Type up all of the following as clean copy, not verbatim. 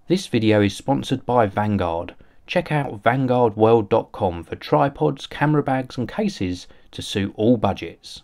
This video is sponsored by Vanguard. Check out vanguardworld.com for tripods, camera bags and cases to suit all budgets.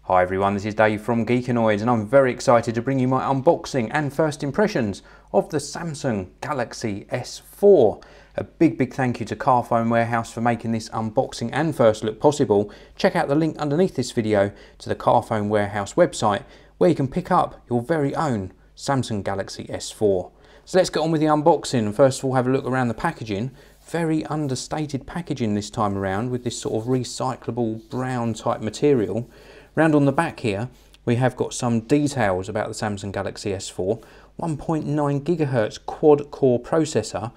Hi everyone, this is Dave from Geekanoids and I'm very excited to bring you my unboxing and first impressions of the Samsung Galaxy S4. A big thank you to Carphone Warehouse for making this unboxing and first look possible. Check out the link underneath this video to the Carphone Warehouse website where you can pick up your very own Samsung Galaxy S4. So let's get on with the unboxing. First of all, have a look around the packaging. Very understated packaging this time around with this sort of recyclable brown type material. Round on the back here, we have got some details about the Samsung Galaxy S4. 1.9 GHz quad-core processor,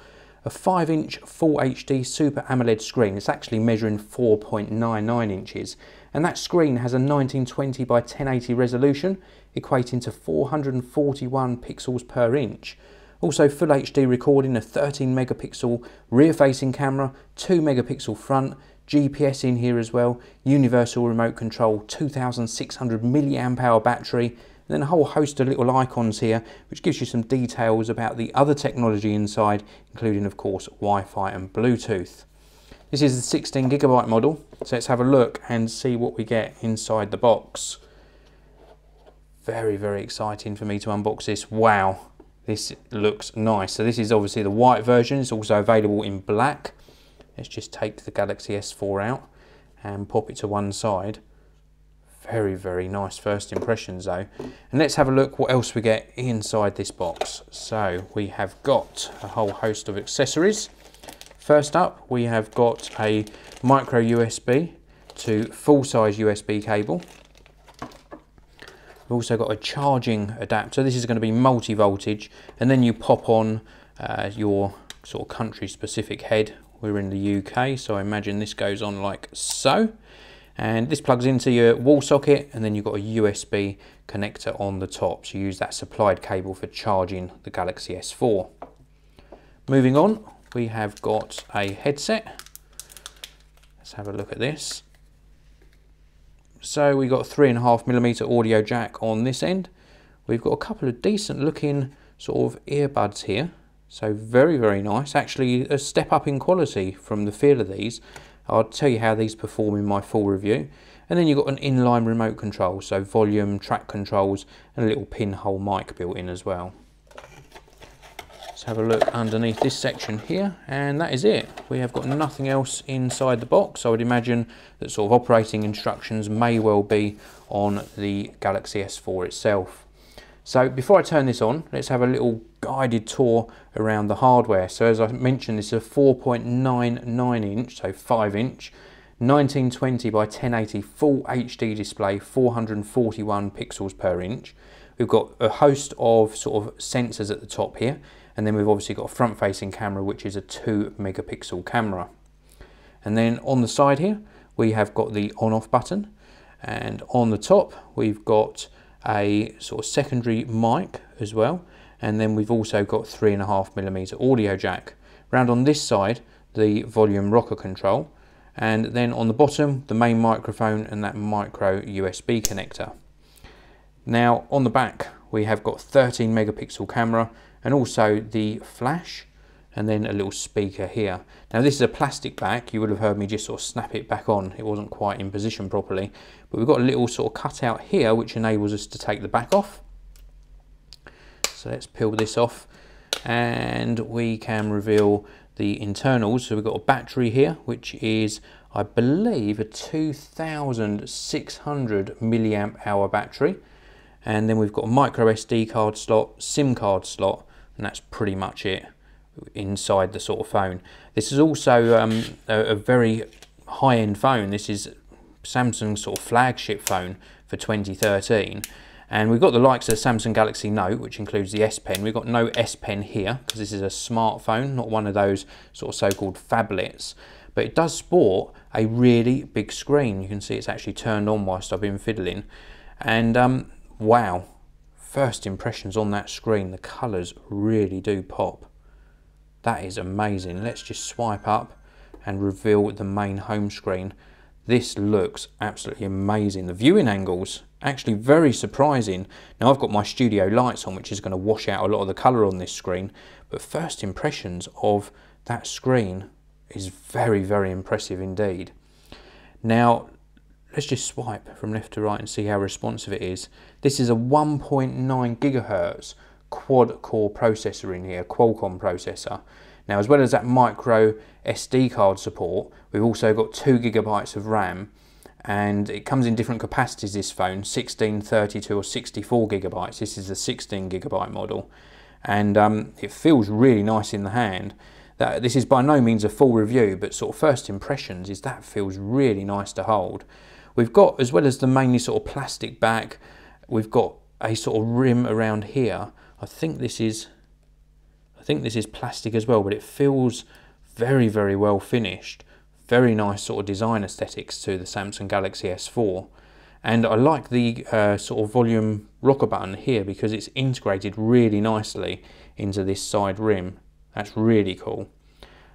a 5-inch Full HD Super AMOLED screen. It's actually measuring 4.99 inches. And that screen has a 1920 by 1080 resolution, equating to 441 pixels per inch. Also Full HD recording, a 13 megapixel rear-facing camera, 2 megapixel front, GPS in here as well, universal remote control, 2600 milliamp hour battery, and then a whole host of little icons here which gives you some details about the other technology inside, including of course Wi-Fi and Bluetooth. This is the 16GB model, so let's have a look and see what we get inside the box. Very exciting for me to unbox this. Wow, this looks nice. So this is obviously the white version, it's also available in black. Let's just take the Galaxy S4 out and pop it to one side. Very nice first impressions though. And let's have a look what else we get inside this box. So we have got a whole host of accessories. First up, we have got a micro USB to full-size USB cable. We've also got a charging adapter. This is going to be multi-voltage, and then you pop on your sort of country-specific head. We're in the UK, so I imagine this goes on like so. And this plugs into your wall socket, and then you've got a USB connector on the top. So you use that supplied cable for charging the Galaxy S4. Moving on, we have got a headset. Let's have a look at this. So we've got a 3.5mm audio jack on this end. We've got a couple of decent looking sort of earbuds here. So very nice, actually a step up in quality from the feel of these. I'll tell you how these perform in my full review. And then you've got an inline remote control, so volume, track controls, and a little pinhole mic built in as well. Let's have a look underneath this section here, and that is it. We have got nothing else inside the box. I would imagine that sort of operating instructions may well be on the Galaxy S4 itself. So before I turn this on, let's have a little guided tour around the hardware. So as I mentioned, this is a 4.99 inch, so 5-inch, 1920 by 1080 Full HD display, 441 pixels per inch. We've got a host of sort of sensors at the top here, and then we've obviously got a front-facing camera, which is a 2 megapixel camera. And then on the side here, we have got the on-off button, and on the top, we've got a sort of secondary mic as well, and then we've also got 3.5mm audio jack. Round on this side, the volume rocker control, and then on the bottom, the main microphone and that micro USB connector. Now on the back, we have got 13 megapixel camera and also the flash, and then a little speaker here. Now this is a plastic back. You would have heard me just sort of snap it back on. It wasn't quite in position properly, but we've got a little sort of cutout here which enables us to take the back off. So let's peel this off and we can reveal the internals. So we've got a battery here which is, I believe, a 2600 milliamp hour battery, and then we've got a micro SD card slot, SIM card slot, and that's pretty much it inside the sort of phone. This is also a very high-end phone. This is Samsung's sort of flagship phone for 2013, and we've got the likes of the Samsung Galaxy Note, which includes the S Pen. We've got no S Pen here because this is a smartphone, not one of those sort of so-called phablets, but it does sport a really big screen. You can see it's actually turned on whilst I've been fiddling, and wow, first impressions on that screen, the colours really do pop. That is amazing. Let's just swipe up and reveal the main home screen. This looks absolutely amazing. The viewing angles actually very surprising. Now I've got my studio lights on, which is going to wash out a lot of the colour on this screen, but first impressions of that screen is very, very impressive indeed. Now let's just swipe from left to right and see how responsive it is. This is a 1.9 gigahertz quad core processor in here, Qualcomm processor. Now, as well as that micro SD card support, we've also got 2 gigabytes of RAM, and it comes in different capacities, this phone, 16, 32 or 64 gigabytes. This is a 16 gigabyte model, and it feels really nice in the hand. This is by no means a full review, but sort of first impressions is that feels really nice to hold. We've got, as well as the mainly sort of plastic back, we've got a sort of rim around here. I think this is plastic as well, but it feels very, very well finished. Very nice sort of design aesthetics to the Samsung Galaxy S4. And I like the sort of volume rocker button here because it's integrated really nicely into this side rim. That's really cool.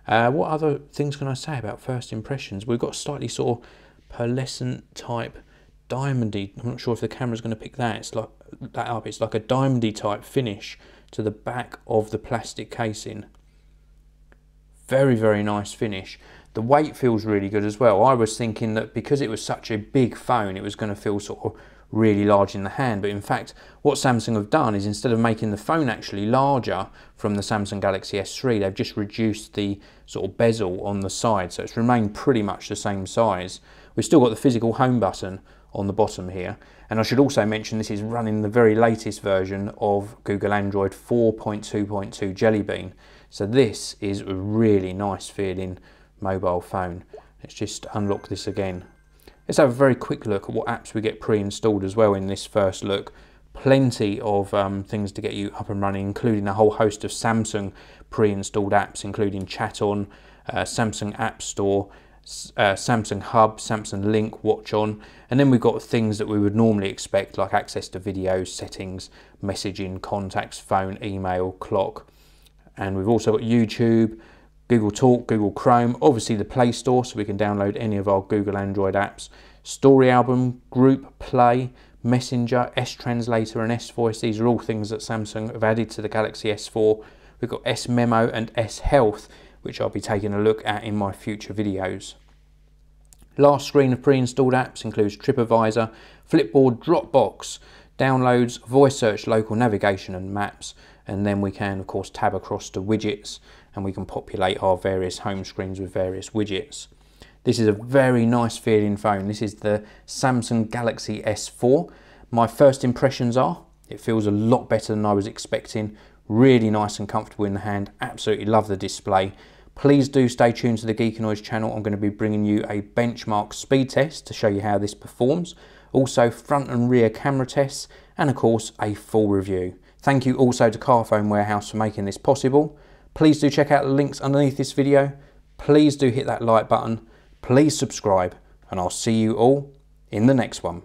What other things can I say about first impressions? We've got slightly sort of pearlescent type diamondy, I'm not sure if the camera's going to pick that, it's like that up, it's like a diamondy type finish to the back of the plastic casing. Very, very nice finish. The weight feels really good as well. I was thinking that because it was such a big phone, it was going to feel sort of really large in the hand, but in fact what Samsung have done is, instead of making the phone actually larger from the Samsung Galaxy S3, they've just reduced the sort of bezel on the side, so it's remained pretty much the same size. We've still got the physical home button on the bottom here, and I should also mention this is running the very latest version of Google Android 4.2.2 Jelly Bean, so this is a really nice feeling mobile phone. Let's just unlock this again. Let's have a very quick look at what apps we get pre-installed as well in this first look. Plenty of things to get you up and running, including a whole host of Samsung pre-installed apps, including Chat On, Samsung App Store, Samsung Hub, Samsung Link, Watch On, and then we've got things that we would normally expect, like access to videos, settings, messaging, contacts, phone, email, clock, and we've also got YouTube, Google Talk, Google Chrome, obviously the Play Store, so we can download any of our Google Android apps, Story Album, Group, Play, Messenger, S-Translator and S-Voice. These are all things that Samsung have added to the Galaxy S4. We've got S-Memo and S-Health, which I'll be taking a look at in my future videos. Last screen of pre-installed apps includes TripAdvisor, Flipboard, Dropbox, downloads, voice search, local navigation and maps, and then we can of course tab across to widgets and we can populate our various home screens with various widgets. This is a very nice feeling phone. This is the Samsung Galaxy S4. My first impressions are, it feels a lot better than I was expecting. Really nice and comfortable in the hand. Absolutely love the display. Please do stay tuned to the Geekanoids channel. I'm going to be bringing you a benchmark speed test to show you how this performs. Also front and rear camera tests, and of course a full review. Thank you also to Carphone Warehouse for making this possible. Please do check out the links underneath this video. Please do hit that like button. Please subscribe, and I'll see you all in the next one.